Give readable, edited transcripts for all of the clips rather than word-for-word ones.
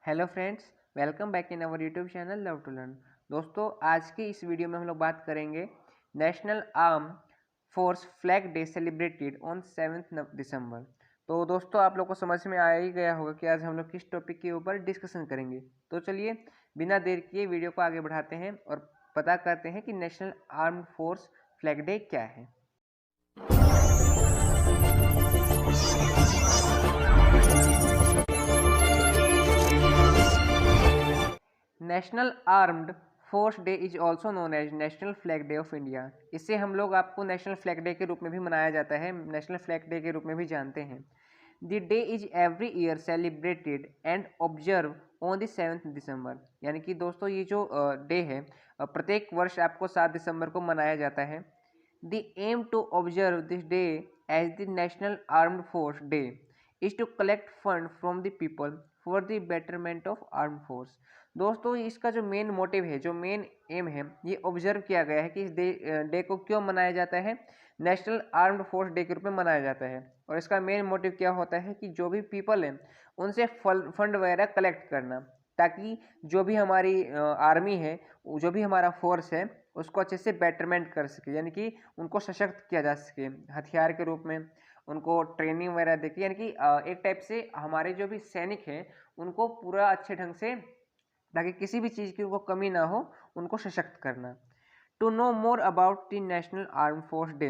Hello friends, welcome back in our YouTube channel love to learn. दोस्तों, आज की इस वीडियो में हम लोग बात करेंगे national arm force flag day celebrated on 7 दिसंबर। तो दोस्तों, आप लोग को समझ में आ ही गया होगा कि आज हम लोग किस टॉपिक के ऊपर डिस्कशन करेंगे। तो चलिए बिना देर किए वीडियो को आगे बढ़ाते हैं और पता करते हैं कि national arm force flag day क्या है। National armed force day is also known as national flag day of India. इसे हम लोग आपको नेशनल फ्लैग डे के रूप में भी मनाया जाता है, नेशनल फ्लैग डे के रूप में भी जानते हैं। The day is every year celebrated and observe on the 7 दिसंबर। यानी कि दोस्तों, ये जो डे है प्रत्येक वर्ष आपको 7 दिसंबर को मनाया जाता है। The aim to observe this day as the national armed force day is to collect fund from the people for the betterment of arm force. दोस्तों, इसका जो मेन मोटिव है, जो मेन एम है, ये ऑब्जर्व किया गया है कि इस डे को क्यों मनाया जाता है, नेशनल आर्म्ड फोर्स डे के रूप में मनाया जाता है। और इसका मेन मोटिव क्या होता है कि जो भी पीपल हैं उनसे फंड वगैरह कलेक्ट करना, ताकि जो भी हमारी आर्मी है, जो भी हमारा फोर्स है, उसको अच्छे से बेटरमेंट कर सके, यानी कि उनको सशक्त किया जा सके हथियार के रूप में, उनको ट्रेनिंग वगैरह देके, यानी कि एक टाइप से हमारे जो भी सैनिक हैं उनको पूरा अच्छे ढंग से, ताकि किसी भी चीज़ की उनको कमी ना हो, उनको सशक्त करना। To know more about the national arm force day,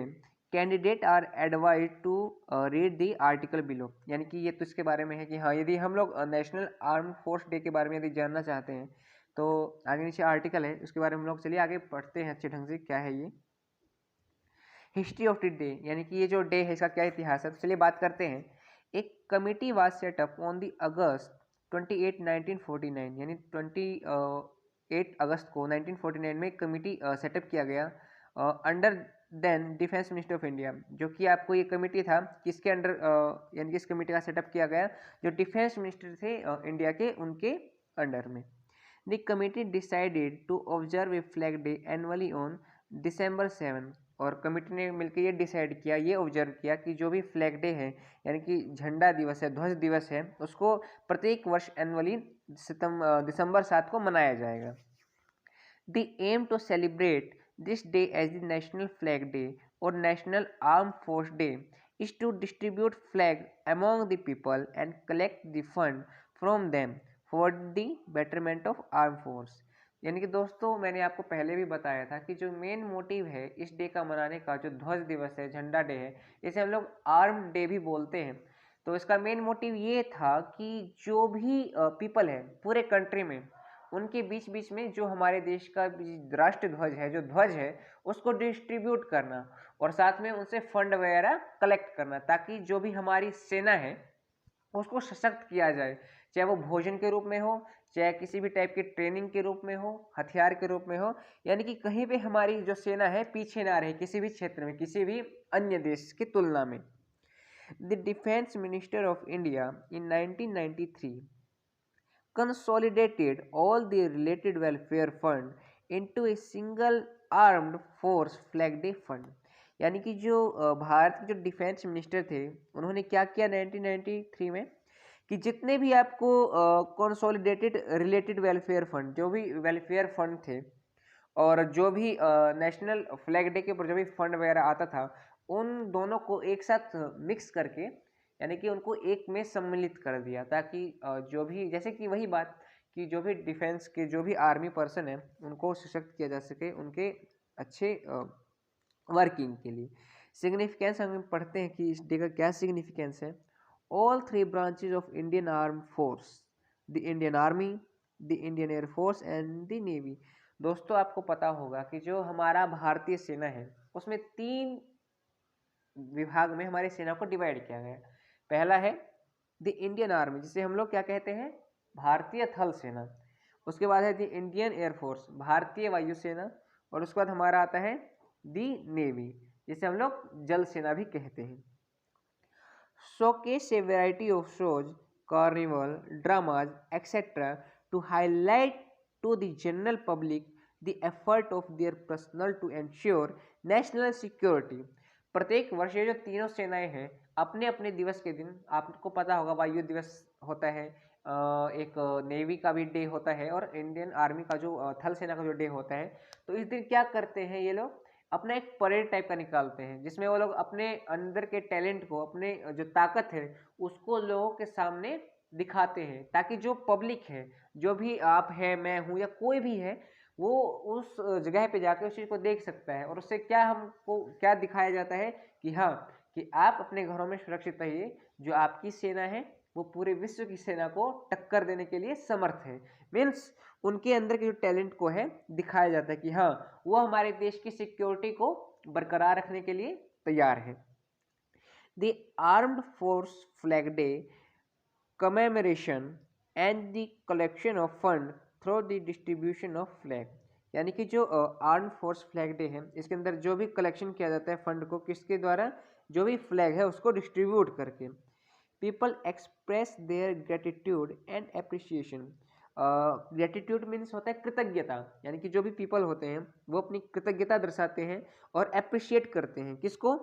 candidate are advise to read the article below. यानी कि ये तो इसके बारे में है कि हाँ, यदि हम लोग नेशनल आर्म फोर्स डे के बारे में यदि जानना चाहते हैं तो आगे नीचे आर्टिकल है, उसके बारे में हम लोग चलिए आगे पढ़ते हैं अच्छे ढंग से क्या है ये। हिस्ट्री ऑफ द डे, यानी कि ये जो डे है इसका क्या इतिहास है, तो चलिए बात करते हैं। एक committee was set up on the August 28 1949, यानी 28 अगस्त को 1949 में एक कमिटी सेटअप किया गया under then defence minister of India. जो कि आपको ये कमिटी था किसके अंडर, यानी कि इस कमिटी का सेटअप किया गया जो डिफेंस मिनिस्टर थे इंडिया के, उनके अंडर में। The committee decided to observe a flag day annually on December 7। और कमिटी ने मिलकर ये डिसाइड किया, ये ऑब्जर्व किया कि जो भी फ्लैग डे है, यानी कि झंडा दिवस है, ध्वज दिवस है, उसको प्रत्येक वर्ष एनुअली दिसंबर 7 को मनाया जाएगा। The aim to celebrate this day as the national flag day और national arm force day is to distribute flag among the people and collect the fund from them for the betterment of arm force. यानी कि दोस्तों, मैंने आपको पहले भी बताया था कि जो मेन मोटिव है इस डे का मनाने का, जो ध्वज दिवस है, झंडा डे है, इसे हम लोग आर्म डे भी बोलते हैं। तो इसका मेन मोटिव ये था कि जो भी पीपल है पूरे कंट्री में, उनके बीच बीच में जो हमारे देश का राष्ट्र ध्वज है, जो ध्वज है, उसको डिस्ट्रीब्यूट करना और साथ में उनसे फंड वगैरह कलेक्ट करना, ताकि जो भी हमारी सेना है उसको सशक्त किया जाए, चाहे वो भोजन के रूप में हो, चाहे किसी भी टाइप की ट्रेनिंग के रूप में हो, हथियार के रूप में हो, यानी कि कहीं पे हमारी जो सेना है पीछे ना रहे किसी भी क्षेत्र में, किसी भी अन्य देश की तुलना में। The defence minister of India in 1993 consolidated all the related welfare fund into a single armed force flag day fund। यानी कि जो भारत के जो डिफेंस मिनिस्टर थे, उन्होंने क्या किया 1993 में कि जितने भी आपको कंसोलिडेटेड रिलेटेड वेलफेयर फंड, जो भी वेलफेयर फंड थे और जो भी नेशनल फ्लैग डे के ऊपर जो भी फंड वगैरह आता था, उन दोनों को एक साथ मिक्स करके, यानी कि उनको एक में सम्मिलित कर दिया, ताकि जो भी, जैसे कि वही बात कि जो भी डिफेंस के जो भी आर्मी पर्सन है उनको सशक्त किया जा सके उनके अच्छे वर्किंग के लिए। सिग्निफिकेंस हम पढ़ते हैं कि इस डे का क्या सिग्निफिकेंस है। All three branches of Indian arm force, the Indian army, the Indian air force and the navy. दोस्तों, आपको पता होगा कि जो हमारा भारतीय सेना है उसमें 3 विभाग में हमारी सेना को डिवाइड किया गया। पहला है द इंडियन आर्मी, जिसे हम लोग क्या कहते हैं, भारतीय थल सेना। उसके बाद है द इंडियन एयरफोर्स, भारतीय वायुसेना। और उसके बाद हमारा आता है द नेवी, जिसे हम लोग जल सेना भी कहते हैं। Showcase a variety of shows, carnival, dramas, etc. to highlight to the general public the effort of their personnel to ensure national security। प्रत्येक वर्ष ये जो तीनों सेनाएं हैं अपने अपने दिवस के दिन, आपको पता होगा वायु दिवस होता है, एक नेवी का भी डे होता है और इंडियन आर्मी का जो थल सेना का जो डे होता है, तो इस दिन क्या करते हैं ये लोग, अपना एक परेड टाइप का निकालते हैं जिसमें वो लोग अपने अंदर के टैलेंट को, अपने जो ताकत है उसको लोगों के सामने दिखाते हैं, ताकि जो पब्लिक है, जो भी आप है, मैं हूँ या कोई भी है, वो उस जगह पे जाकर उस चीज़ को देख सकता है। और उससे क्या हमको क्या दिखाया जाता है कि हाँ, कि आप अपने घरों में सुरक्षित रहिए, जो आपकी सेना है वो पूरे विश्व की सेना को टक्कर देने के लिए समर्थ है। मीन्स उनके अंदर के जो टैलेंट को है दिखाया जाता है कि हाँ, वो हमारे देश की सिक्योरिटी को बरकरार रखने के लिए तैयार है। The armed force flag day commemoration and the collection of fund through the distribution of flag, यानी कि जो आर्म्ड फोर्स फ्लैग डे है, इसके अंदर जो भी कलेक्शन किया जाता है फंड को, किसके द्वारा, जो भी फ्लैग है उसको डिस्ट्रीब्यूट करके। People express their gratitude and appreciation. Gratitude means होता है कृतज्ञता, यानी कि जो भी पीपल होते हैं वो अपनी कृतज्ञता दर्शाते हैं और अप्रिशिएट करते हैं किसको,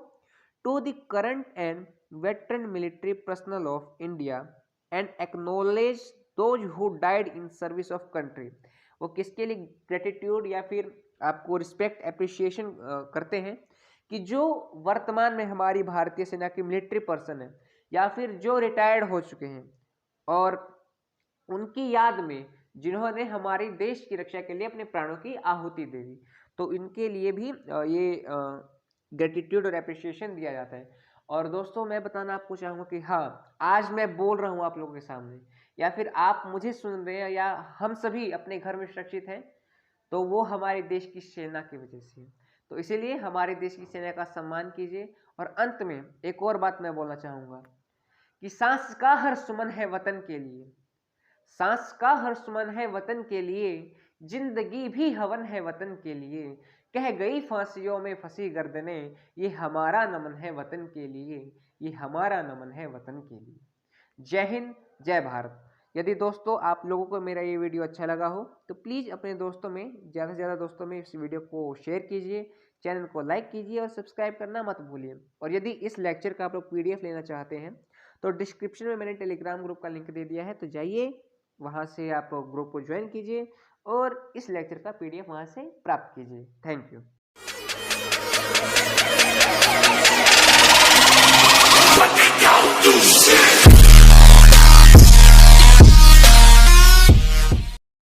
to the current and veteran military personnel of India and acknowledge those who died in service of country. वो किसके लिए ग्रेटिट्यूड या फिर आपको रिस्पेक्ट अप्रिशिएशन करते हैं, कि जो वर्तमान में हमारी भारतीय सेना की मिलिट्री पर्सन है या फिर जो रिटायर्ड हो चुके हैं, और उनकी याद में जिन्होंने हमारे देश की रक्षा के लिए अपने प्राणों की आहुति दे दी, तो इनके लिए भी ये ग्रेटिट्यूड और एप्रिसिएशन दिया जाता है। और दोस्तों मैं बताना आपको चाहूँगा कि हाँ, आज मैं बोल रहा हूँ आप लोगों के सामने, या फिर आप मुझे सुन रहे हैं, या हम सभी अपने घर में सुरक्षित हैं, तो वो हमारे देश की सेना की वजह से। तो इसीलिए हमारे देश की सेना का सम्मान कीजिए। और अंत में एक और बात मैं बोलना चाहूँगा कि सांस का हर सुमन है वतन के लिए, सांस का हर सुमन है वतन के लिए, जिंदगी भी हवन है वतन के लिए, कह गई फांसियों में फंसी गर्दने, ये हमारा नमन है वतन के लिए, ये हमारा नमन है वतन के लिए। जय हिंद, जय भारत। यदि दोस्तों आप लोगों को मेरा ये वीडियो अच्छा लगा हो तो प्लीज़ अपने दोस्तों में, ज़्यादा से ज़्यादा दोस्तों में इस वीडियो को शेयर कीजिए, चैनल को लाइक कीजिए और सब्सक्राइब करना मत भूलिए। और यदि इस लेक्चर का आप लोग PDF लेना चाहते हैं तो डिस्क्रिप्शन में मैंने टेलीग्राम ग्रुप का लिंक दे दिया है, तो जाइए वहाँ से आप ग्रुप को ज्वाइन कीजिए और इस लेक्चर का PDF वहाँ से प्राप्त कीजिए। Thank you.